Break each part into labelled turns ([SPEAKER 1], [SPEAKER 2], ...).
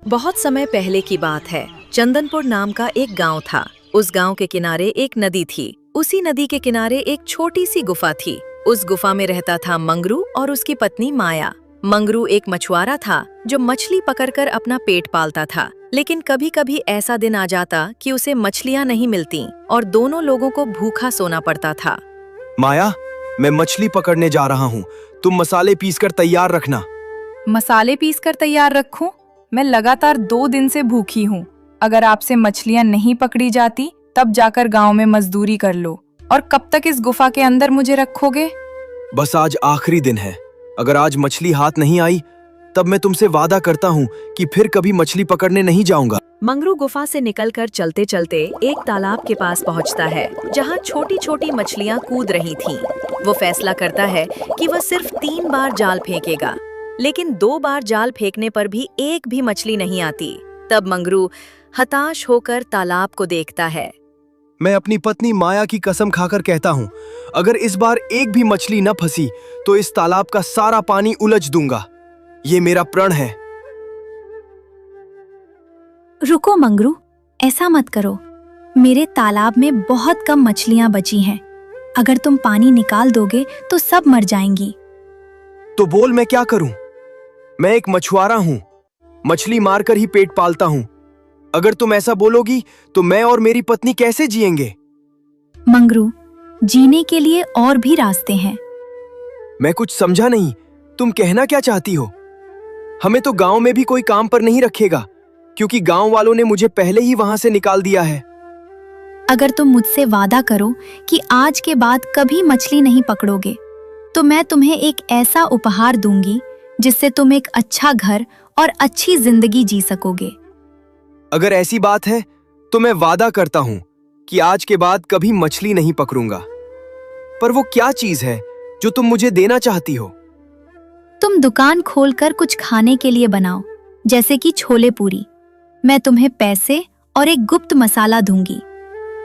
[SPEAKER 1] बहुत समय पहले की बात है। चंदनपुर नाम का एक गांव था। उस गांव के किनारे एक नदी थी। उसी नदी के किनारे एक छोटी सी गुफा थी। उस गुफा में रहता था मंगरू और उसकी पत्नी माया। मंगरू एक मछुआरा था जो मछली पकड़कर अपना पेट पालता था। लेकिन कभी कभी ऐसा दिन आ जाता कि उसे मछलियां नहीं मिलती और दोनों लोगों को भूखा सोना पड़ता था।
[SPEAKER 2] माया, मैं मछली पकड़ने जा रहा हूँ। तुम मसाले पीसकर तैयार रखना।
[SPEAKER 3] मसाले पीसकर तैयार रखूं? मैं लगातार 2 दिन से भूखी हूँ। अगर आपसे मछलियाँ नहीं पकड़ी जाती तब जाकर गांव में मजदूरी कर लो। और कब तक इस गुफा के अंदर मुझे रखोगे?
[SPEAKER 2] बस आज आखिरी दिन है। अगर आज मछली हाथ नहीं आई तब मैं तुमसे वादा करता हूँ कि फिर कभी मछली पकड़ने नहीं जाऊंगा।
[SPEAKER 1] मंगरू गुफा से निकलकर चलते चलते एक तालाब के पास पहुंचता है जहां छोटी छोटी मछलियां कूद रही थीं। वो फैसला करता है कि वह सिर्फ 3 बार जाल फेंकेगा, लेकिन 2 बार जाल फेंकने पर भी एक भी मछली नहीं आती। तब मंगरू हताश होकर तालाब को देखता है।
[SPEAKER 2] मैं अपनी पत्नी माया की कसम खाकर कहता हूँ, अगर इस बार एक भी मछली न फंसी तो इस तालाब का सारा पानी उलझ दूंगा। ये मेरा प्रण है।
[SPEAKER 4] रुको मंगरू, ऐसा मत करो। मेरे तालाब में बहुत कम मछलियां बची हैं। अगर तुम पानी निकाल दोगे तो सब मर जाएंगी।
[SPEAKER 2] तो बोल मैं क्या करूं? मैं एक मछुआरा हूं, मछली मारकर ही पेट पालता हूं। अगर तुम ऐसा बोलोगी तो मैं और मेरी पत्नी कैसे जिएंगे?
[SPEAKER 4] मंगरू, जीने के लिए और भी रास्ते हैं।
[SPEAKER 2] मैं कुछ समझा नहीं। तुम कहना क्या चाहती हो? हमें तो गांव में भी कोई काम पर नहीं रखेगा, क्योंकि गांव वालों ने मुझे पहले ही वहां से निकाल दिया है।
[SPEAKER 4] अगर तुम मुझसे वादा करो कि आज के बाद कभी मछली नहीं पकड़ोगे, तो मैं तुम्हें एक ऐसा उपहार दूंगी जिससे तुम एक अच्छा घर और अच्छी जिंदगी जी सकोगे।
[SPEAKER 2] अगर ऐसी बात है तो मैं वादा करता हूं कि आज के बाद कभी मछली नहीं पकड़ूंगा। पर वो क्या चीज है जो तुम मुझे देना चाहती हो?
[SPEAKER 4] तुम दुकान खोलकर कुछ खाने के लिए बनाओ, जैसे कि छोले पूरी। मैं तुम्हें पैसे और एक गुप्त मसाला दूंगी।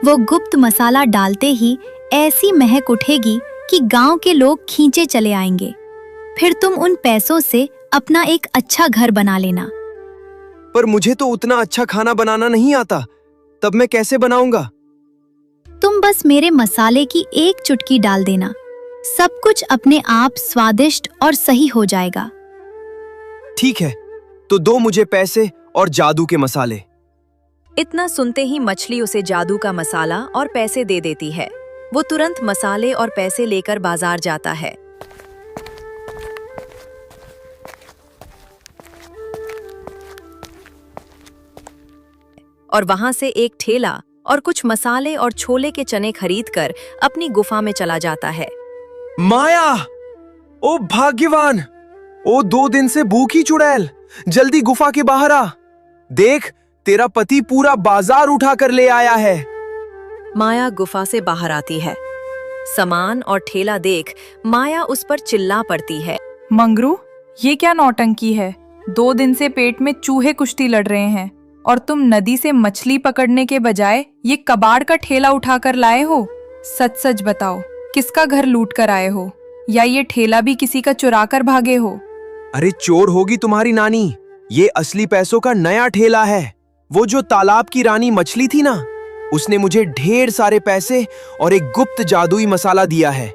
[SPEAKER 4] वो गुप्त मसाला डालते ही ऐसी महक उठेगी कि गांव के लोग खींचे चले आएंगे। फिर तुम उन पैसों से अपना एक अच्छा घर बना लेना।
[SPEAKER 2] पर मुझे तो उतना अच्छा खाना बनाना नहीं आता, तब मैं कैसे बनाऊंगा?
[SPEAKER 4] तुम बस मेरे मसाले की एक चुटकी डाल देना, सब कुछ अपने आप स्वादिष्ट और सही हो जाएगा।
[SPEAKER 2] ठीक है, तो दो मुझे पैसे और जादू के मसाले।
[SPEAKER 1] इतना सुनते ही मछली उसे जादू का मसाला और पैसे दे देती है। वो तुरंत मसाले और पैसे लेकर बाजार जाता है। और वहां से एक ठेला और कुछ मसाले और छोले के चने खरीदकर अपनी गुफा में चला जाता है।
[SPEAKER 2] माया, ओ भाग्यवान, ओ 2 दिन से भूखी चुड़ैल, जल्दी गुफा के बाहर आ। देख, तेरा पति पूरा बाजार उठा कर ले आया है।
[SPEAKER 1] माया गुफा से बाहर आती है। सामान और ठेला देख माया उस पर चिल्ला पड़ती है।
[SPEAKER 3] मंगरू, ये क्या नौटंकी है? 2 दिन से पेट में चूहे कुश्ती लड़ रहे हैं और तुम नदी से मछली पकड़ने के बजाय ये कबाड़ का ठेला उठाकर लाए हो। सच सच बताओ, किसका घर लूट कर आए हो, या ये ठेला भी किसी का चुरा कर भागे हो?
[SPEAKER 2] अरे चोर होगी तुम्हारी नानी। ये असली पैसों का नया ठेला है। वो जो तालाब की रानी मछली थी ना, उसने मुझे ढेर सारे पैसे और एक गुप्त जादुई मसाला दिया है।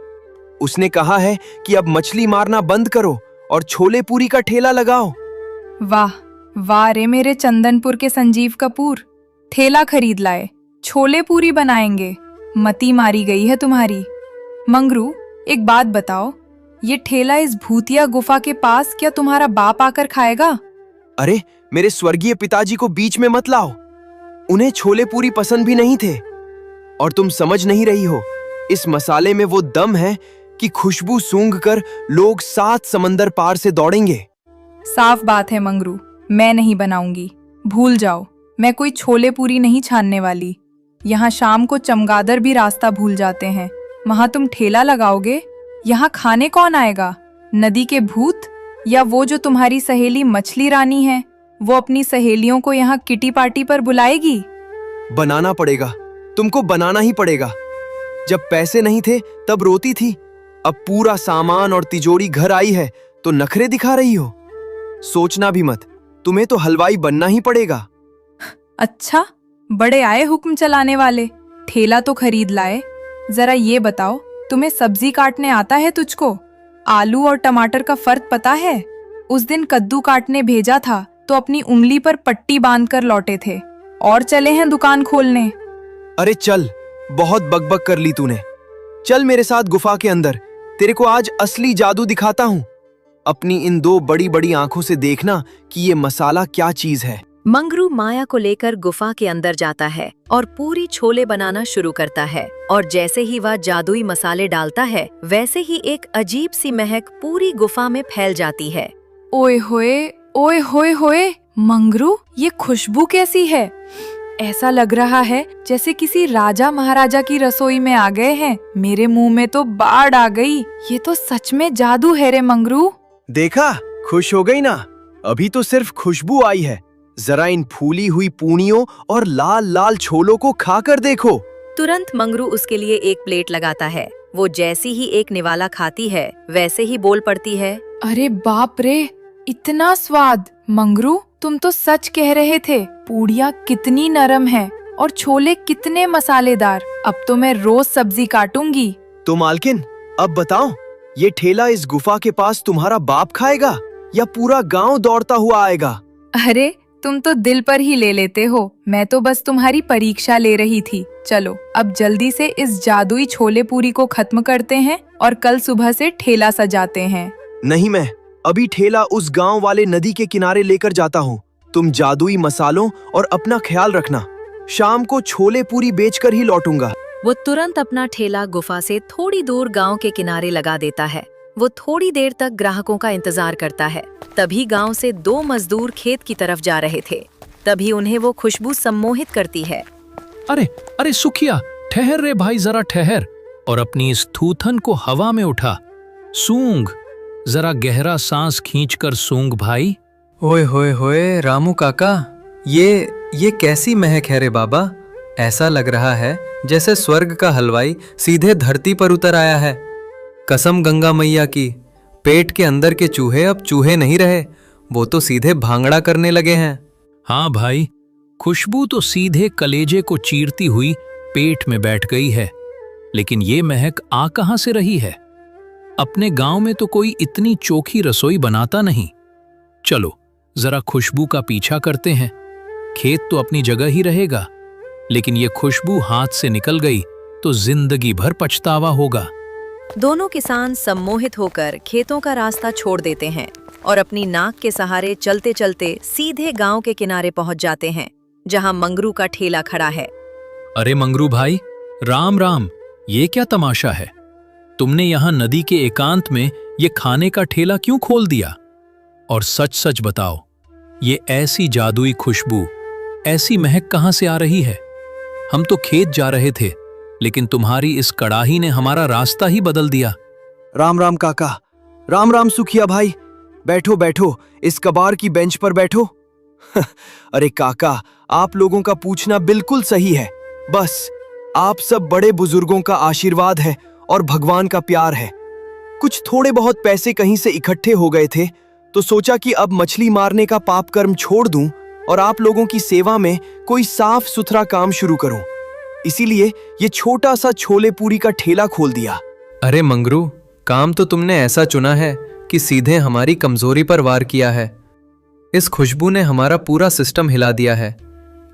[SPEAKER 2] उसने कहा है कि अब मछली मारना बंद करो और छोले पूरी का ठेला लगाओ।
[SPEAKER 3] वाह वाह रे मेरे चंदनपुर के संजीव कपूर, ठेला खरीद लाए, छोले पूरी बनाएंगे। मती मारी गई है तुम्हारी। मंगरू, एक बात बताओ, ये ठेला इस भूतिया गुफा के पास क्या तुम्हारा बाप आकर खाएगा?
[SPEAKER 2] अरे मेरे स्वर्गीय पिताजी को बीच में मत लाओ। उन्हें छोले पूरी पसंद भी नहीं थे। और तुम समझ नहीं रही हो, इस मसाले में वो दम है कि खुशबू सूंघकर लोग 7 समंदर पार से दौड़ेंगे।
[SPEAKER 3] साफ बात है मंगरू, मैं नहीं बनाऊंगी। भूल जाओ, मैं कोई छोले पूरी नहीं छानने वाली। यहाँ शाम को चमगादड़ भी रास्ता भूल जाते हैं। वहाँ तुम ठेला लगाओगे? यहाँ खाने कौन आएगा? नदी के भूत, या वो जो तुम्हारी सहेली मछली रानी है, वो अपनी सहेलियों को यहाँ किटी पार्टी पर बुलाएगी?
[SPEAKER 2] बनाना पड़ेगा, तुमको बनाना ही पड़ेगा। जब पैसे नहीं थे तब रोती थी, अब पूरा सामान और तिजोरी घर आई है तो नखरे दिखा रही हो। सोचना भी मत, तुम्हें तो हलवाई बनना ही पड़ेगा।
[SPEAKER 3] अच्छा, बड़े आए हुक्म चलाने वाले। ठेला तो खरीद लाए। जरा ये बताओ, तुम्हें सब्जी काटने आता है तुझको? आलू और टमाटर का फर्क पता है? उस दिन कद्दू काटने भेजा था तो अपनी उंगली पर पट्टी बांधकर लौटे थे, और चले हैं दुकान खोलने।
[SPEAKER 2] अरे चल, बहुत बकबक कर ली तूने। चल मेरे साथ गुफा के अंदर, तेरे को आज असली जादू दिखाता हूँ। अपनी इन दो बड़ी बड़ी आंखों से देखना कि ये मसाला क्या चीज है।
[SPEAKER 1] मंगरू माया को लेकर गुफा के अंदर जाता है और पूरी छोले बनाना शुरू करता है। और जैसे ही वह जादुई मसाले डालता है, वैसे ही एक अजीब सी महक पूरी गुफा में फैल जाती है।
[SPEAKER 3] ओए होए होए, मंगरू, ये खुशबू कैसी है? ऐसा लग रहा है जैसे किसी राजा महाराजा की रसोई में आ गए हैं। मेरे मुंह में तो बाढ़ आ गई। ये तो सच में जादू है रे मंगरू।
[SPEAKER 2] देखा, खुश हो गई ना? अभी तो सिर्फ खुशबू आई है। जरा इन फूली हुई पूनियों और लाल लाल छोलों को खाकर देखो।
[SPEAKER 1] तुरंत मंगरू उसके लिए एक प्लेट लगाता है। वो जैसी ही एक निवाला खाती है, वैसे ही बोल पड़ती है,
[SPEAKER 3] अरे बाप रे, इतना स्वाद! मंगरू, तुम तो सच कह रहे थे। पूड़ियाँ कितनी नरम हैं और छोले कितने मसालेदार। अब तो मैं रोज सब्जी काटूंगी।
[SPEAKER 2] तो मालकिन, अब बताओ, ये ठेला इस गुफा के पास तुम्हारा बाप खाएगा या पूरा गांव दौड़ता हुआ आएगा?
[SPEAKER 3] अरे, तुम तो दिल पर ही ले लेते हो। मैं तो बस तुम्हारी परीक्षा ले रही थी। चलो, अब जल्दी से इस जादुई छोले पूरी को खत्म करते हैं और कल सुबह से ठेला सजाते हैं।
[SPEAKER 2] नहीं, मैं अभी ठेला उस गांव वाले नदी के किनारे लेकर जाता हूँ। तुम जादुई मसालों और अपना ख्याल रखना। शाम को छोले पूरी बेचकर ही लौटूंगा।
[SPEAKER 1] वो तुरंत अपना ठेला गुफा से थोड़ी दूर गांव के किनारे लगा देता है। वो थोड़ी देर तक ग्राहकों का इंतजार करता है। तभी गांव से दो मजदूर खेत की तरफ जा रहे थे। तभी उन्हें वो खुशबू सम्मोहित करती है।
[SPEAKER 5] अरे अरे सुखिया, ठहर रे भाई, जरा ठहर और अपनी इस थूथन को हवा में उठा। सूंघ, जरा गहरा सांस खींचकर सूंघ भाई।
[SPEAKER 6] ओए होए होए रामू काका, ये कैसी महक है रे बाबा। ऐसा लग रहा है जैसे स्वर्ग का हलवाई सीधे धरती पर उतर आया है। कसम गंगा मैया की, पेट के अंदर के चूहे अब चूहे नहीं रहे, वो तो सीधे भांगड़ा करने लगे हैं।
[SPEAKER 5] हाँ भाई, खुशबू तो सीधे कलेजे को चीरती हुई पेट में बैठ गई है। लेकिन ये महक आ कहां से रही है? अपने गांव में तो कोई इतनी चोखी रसोई बनाता नहीं। चलो जरा खुशबू का पीछा करते हैं। खेत तो अपनी जगह ही रहेगा, लेकिन ये खुशबू हाथ से निकल गई तो जिंदगी भर पछतावा होगा।
[SPEAKER 1] दोनों किसान सम्मोहित होकर खेतों का रास्ता छोड़ देते हैं और अपनी नाक के सहारे चलते चलते सीधे गांव के किनारे पहुंच जाते हैं, जहां मंगरू का ठेला खड़ा है।
[SPEAKER 5] अरे मंगरू भाई, राम राम, ये क्या तमाशा है? तुमने यहाँ नदी के एकांत में ये खाने का ठेला क्यों खोल दिया? और सच सच बताओ, ये ऐसी जादुई खुशबू, ऐसी महक कहाँ से आ रही है? हम तो खेत जा रहे थे, लेकिन तुम्हारी इस कड़ाही ने हमारा रास्ता ही बदल दिया।
[SPEAKER 2] राम राम काका, राम राम सुखिया भाई। बैठो बैठो, इस कबार की बेंच पर बैठो। अरे काका, आप लोगों का पूछना बिल्कुल सही है। बस आप सब बड़े बुजुर्गों का आशीर्वाद है और भगवान का प्यार है। कुछ थोड़े बहुत पैसे कहीं से इकट्ठे हो गए थे, तो सोचा कि अब मछली मारने का पाप कर्म छोड़ दूं और आप लोगों की सेवा में कोई साफ सुथरा काम शुरू करूं। इसीलिए ये छोटा सा छोले पूरी का ठेला खोल दिया।
[SPEAKER 6] अरे मंगरू, काम तो तुमने ऐसा चुना है कि सीधे हमारी कमजोरी पर वार किया है। इस खुशबू ने हमारा पूरा सिस्टम हिला दिया है।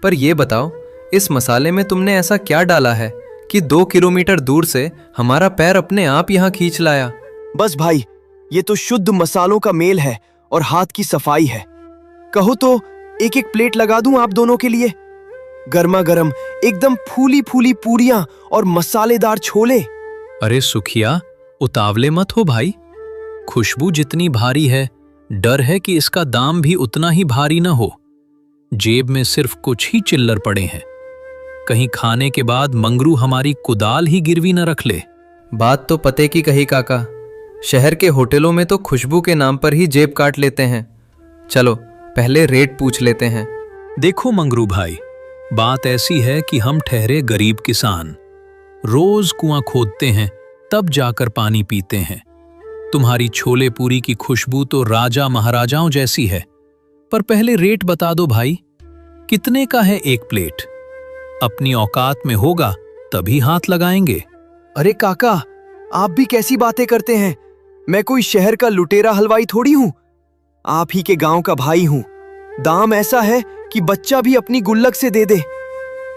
[SPEAKER 6] पर ये बताओ, इस मसाले में तुमने ऐसा क्या डाला है कि 2 किलोमीटर दूर से हमारा पैर अपने आप यहाँ खींच लाया?
[SPEAKER 2] बस भाई, ये तो शुद्ध मसालों का मेल है और हाथ की सफाई है। कहो तो एक एक प्लेट लगा दूं आप दोनों के लिए। गर्मा गर्म एकदम फूली फूली पूरियां और मसालेदार छोले।
[SPEAKER 5] अरे सुखिया, उतावले मत हो भाई। खुशबू जितनी भारी है, डर है कि इसका दाम भी उतना ही भारी न हो। जेब में सिर्फ कुछ ही चिल्लर पड़े हैं। कहीं खाने के बाद मंगरू हमारी कुदाल ही गिरवी न रख ले।
[SPEAKER 6] बात तो पते की कही काका। शहर के होटलों में तो खुशबू के नाम पर ही जेब काट लेते हैं। चलो पहले रेट पूछ लेते हैं।
[SPEAKER 5] देखो मंगरू भाई, बात ऐसी है कि हम ठहरे गरीब किसान, रोज कुआं खोदते हैं, तब जाकर पानी पीते हैं। तुम्हारी छोले पूरी की खुशबू तो राजा महाराजाओं जैसी है। पर पहले रेट बता दो भाई, कितने का है एक प्लेट? अपनी औकात में होगा तभी हाथ लगाएंगे।
[SPEAKER 2] अरे काका, आप भी कैसी बातें करते हैं? मैं कोई शहर का लुटेरा हलवाई थोड़ी हूं, आप ही के गांव का भाई हूं। दाम ऐसा है कि बच्चा भी अपनी गुल्लक से दे दे।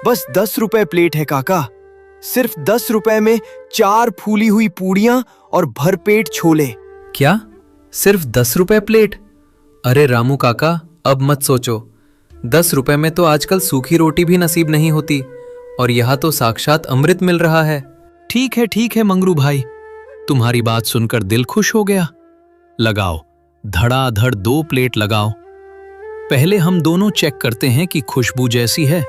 [SPEAKER 2] बस 10 रुपए प्लेट है काका, सिर्फ 10 रुपए में 4 फूली हुई पूड़ियां और भरपेट छोले।
[SPEAKER 6] क्या सिर्फ 10 रुपए प्लेट? अरे रामू काका, अब मत सोचो। 10 रुपए में तो आजकल सूखी रोटी भी नसीब नहीं होती, और यहाँ तो साक्षात अमृत मिल रहा है।
[SPEAKER 5] ठीक है मंगरू भाई, तुम्हारी बात सुनकर दिल खुश हो गया। लगाओ, धड़ाधड़ 2 प्लेट लगाओ। पहले हम दोनों चेक करते हैं कि खुशबू जैसी है,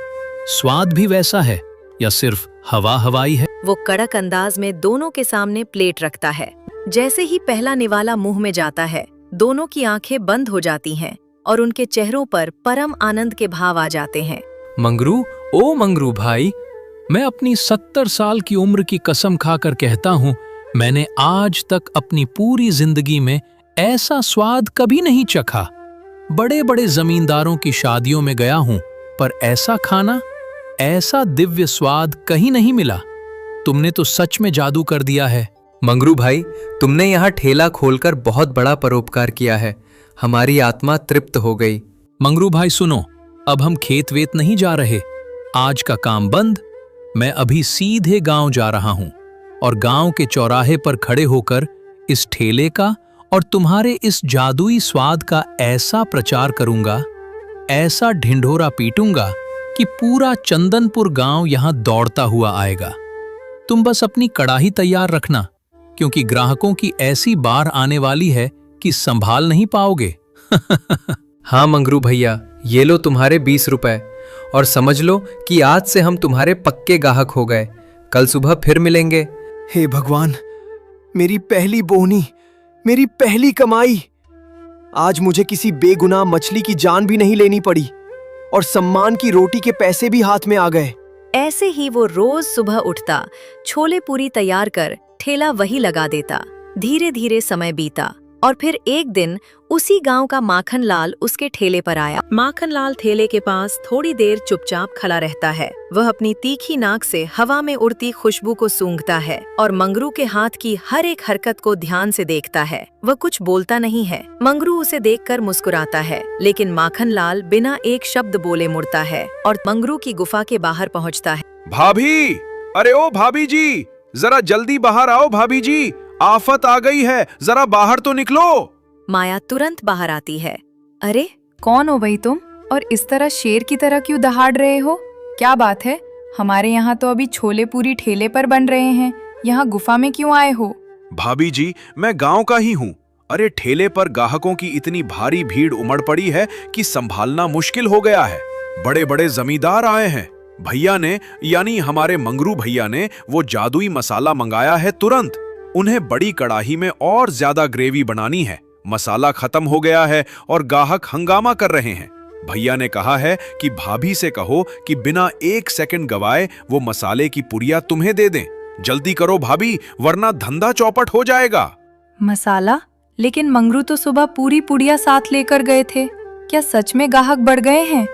[SPEAKER 5] स्वाद भी वैसा है, या सिर्फ हवा हवाई है।
[SPEAKER 1] वो कड़क अंदाज में दोनों के सामने प्लेट रखता है। जैसे ही पहला निवाला मुंह में जाता है, दोनों की आंखें बंद हो जाती हैं और उनके चेहरों पर परम आनंद के भाव आ जाते हैं।
[SPEAKER 5] मंगरू, ओ मंगरू भाई, मैं अपनी 70 साल की उम्र की कसम खाकर कहता हूं, मैंने आज तक अपनी पूरी जिंदगी में ऐसा स्वाद कभी नहीं चखा। बड़े बड़े जमींदारों की शादियों में गया हूं, पर ऐसा खाना, ऐसा दिव्य स्वाद कहीं नहीं मिला। तुमने तो सच में जादू कर दिया है।
[SPEAKER 6] मंगरू भाई, तुमने यहाँ ठेला खोलकर बहुत बड़ा परोपकार किया है। हमारी आत्मा तृप्त हो गई।
[SPEAKER 5] मंगरू भाई सुनो, अब हम खेत वेत नहीं जा रहे। आज का काम बंद। मैं अभी सीधे गांव जा रहा हूं और गांव के चौराहे पर खड़े होकर इस ठेले का और तुम्हारे इस जादुई स्वाद का ऐसा प्रचार करूंगा, ऐसा ढिंढोरा पीटूंगा कि पूरा चंदनपुर गांव यहां दौड़ता हुआ आएगा। तुम बस अपनी कड़ाही तैयार रखना, क्योंकि ग्राहकों की ऐसी बार आने वाली है कि संभाल नहीं पाओगे।
[SPEAKER 6] हाँ मंगरू भैया, ये लो तुम्हारे 20 रुपए, और समझ लो कि आज से हम तुम्हारे पक्के ग्राहक हो गए। कल सुबह फिर मिलेंगे।
[SPEAKER 2] हे भगवान, मेरी पहली बोहनी, मेरी पहली कमाई। आज मुझे किसी बेगुनाह मछली की जान भी नहीं लेनी पड़ी और सम्मान की रोटी के पैसे भी हाथ में आ गए।
[SPEAKER 1] ऐसे ही वो रोज सुबह उठता, छोले पूरी तैयार कर ठेला वही लगा देता। धीरे धीरे समय बीता और फिर एक दिन उसी गांव का माखन लाल उसके ठेले पर आया। माखन लाल ठेले के पास थोड़ी देर चुपचाप खड़ा रहता है। वह अपनी तीखी नाक से हवा में उड़ती खुशबू को सूंघता है और मंगरू के हाथ की हर एक हरकत को ध्यान से देखता है। वह कुछ बोलता नहीं है। मंगरू उसे देखकर मुस्कुराता है, लेकिन माखन लाल बिना एक शब्द बोले मुड़ता है और मंगरू की गुफा के बाहर पहुँचता है।
[SPEAKER 7] भाभी, अरे ओ भाभी जी, जरा जल्दी बाहर आओ भाभी जी, आफत आ गई है, जरा बाहर तो निकलो।
[SPEAKER 1] माया तुरंत बाहर आती है। अरे
[SPEAKER 3] कौन हो भाई तुम, और इस तरह शेर की तरह क्यों दहाड़ रहे हो? क्या बात है? हमारे यहाँ तो अभी छोले पूरी ठेले पर बन रहे हैं, यहाँ गुफा में क्यों आए हो?
[SPEAKER 7] भाभी जी, मैं गांव का ही हूँ। अरे ठेले पर ग्राहकों की इतनी भारी भीड़ उमड़ पड़ी है कि संभालना मुश्किल हो गया है। बड़े बड़े जमींदार आए हैं। भैया ने, यानी हमारे मंगरू भैया ने, वो जादुई मसाला मंगाया है तुरंत। उन्हें बड़ी कड़ाही में और ज्यादा ग्रेवी बनानी है। मसाला खत्म हो गया है और ग्राहक हंगामा कर रहे हैं। भैया ने कहा है कि भाभी से कहो कि बिना 1 सेकंड गवाए वो मसाले की पुड़िया तुम्हें दे दें। जल्दी करो भाभी, वरना धंधा चौपट हो जाएगा।
[SPEAKER 3] मसाला? लेकिन मंगरू तो सुबह पूरी पुड़िया साथ लेकर गए थे। क्या सच में ग्राहक बढ़ गए हैं?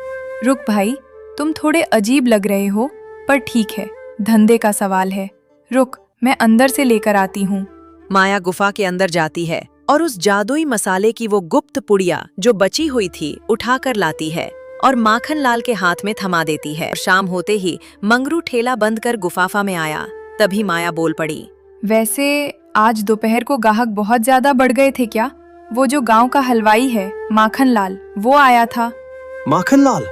[SPEAKER 3] रुक भाई, तुम थोड़े अजीब लग रहे हो, पर ठीक है, धंधे का सवाल है। रुक, मैं अंदर से लेकर आती हूँ।
[SPEAKER 1] माया गुफा के अंदर जाती है और उस जादुई मसाले की वो गुप्त पुड़िया जो बची हुई थी उठाकर लाती है और माखन लाल के हाथ में थमा देती है। शाम होते ही मंगरू ठेला बंद कर गुफाफा में आया। तभी माया बोल पड़ी।
[SPEAKER 3] वैसे आज दोपहर को ग्राहक बहुत ज्यादा बढ़ गए थे क्या? वो जो गांव का हलवाई है माखन लाल, वो आया था।
[SPEAKER 2] माखन लाल?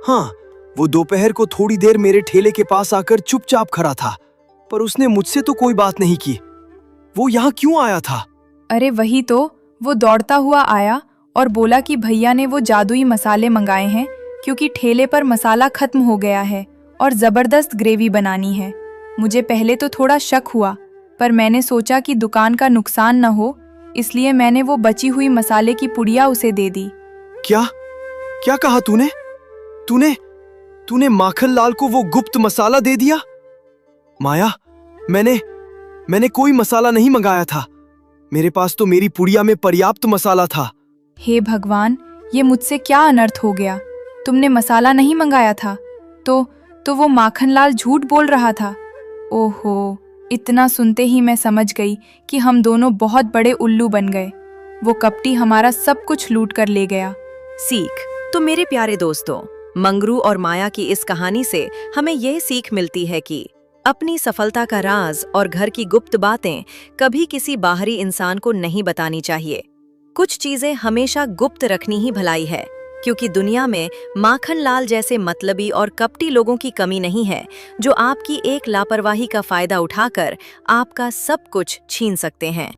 [SPEAKER 2] हाँ, वो दोपहर को थोड़ी देर मेरे ठेले के पास आकर चुपचाप खड़ा था, पर उसने मुझसे तो कोई बात नहीं की। वो यहाँ क्यों आया था?
[SPEAKER 3] अरे वही तो, वो दौड़ता हुआ आया और बोला कि भैया ने वो जादुई मसाले मंगाए हैं, क्योंकि ठेले पर मसाला खत्म हो गया है और जबरदस्त ग्रेवी बनानी है। मुझे पहले तो थोड़ा शक हुआ, पर मैंने सोचा कि दुकान का नुकसान न हो, इसलिए मैंने वो बची हुई मसाले की पुड़िया उसे दे दी।
[SPEAKER 2] क्या क्या कहा तूने? तूने माखन लाल को वो गुप्त मसाला दे दिया? माया, मैंने कोई मसाला नहीं मंगाया था। मेरे पास तो मेरी पुड़िया में पर्याप्त मसाला था।
[SPEAKER 3] हे भगवान, ये मुझसे क्या अनर्थ हो गया? तुमने मसाला नहीं मंगाया था? तो वो माखनलाल झूठ बोल रहा था। ओहो, इतना सुनते ही मैं समझ गई कि हम दोनों बहुत बड़े उल्लू बन गए। वो कपटी हमारा सब कुछ लूट कर ले गया।
[SPEAKER 1] सीख। तो मेरे प्यारे दोस्तों, मंगरू और माया की इस कहानी से हमें यह सीख मिलती है कि अपनी सफलता का राज और घर की गुप्त बातें कभी किसी बाहरी इंसान को नहीं बतानी चाहिए। कुछ चीजें हमेशा गुप्त रखनी ही भलाई है, क्योंकि दुनिया में माखनलाल जैसे मतलबी और कपटी लोगों की कमी नहीं है, जो आपकी एक लापरवाही का फायदा उठाकर आपका सब कुछ छीन सकते हैं।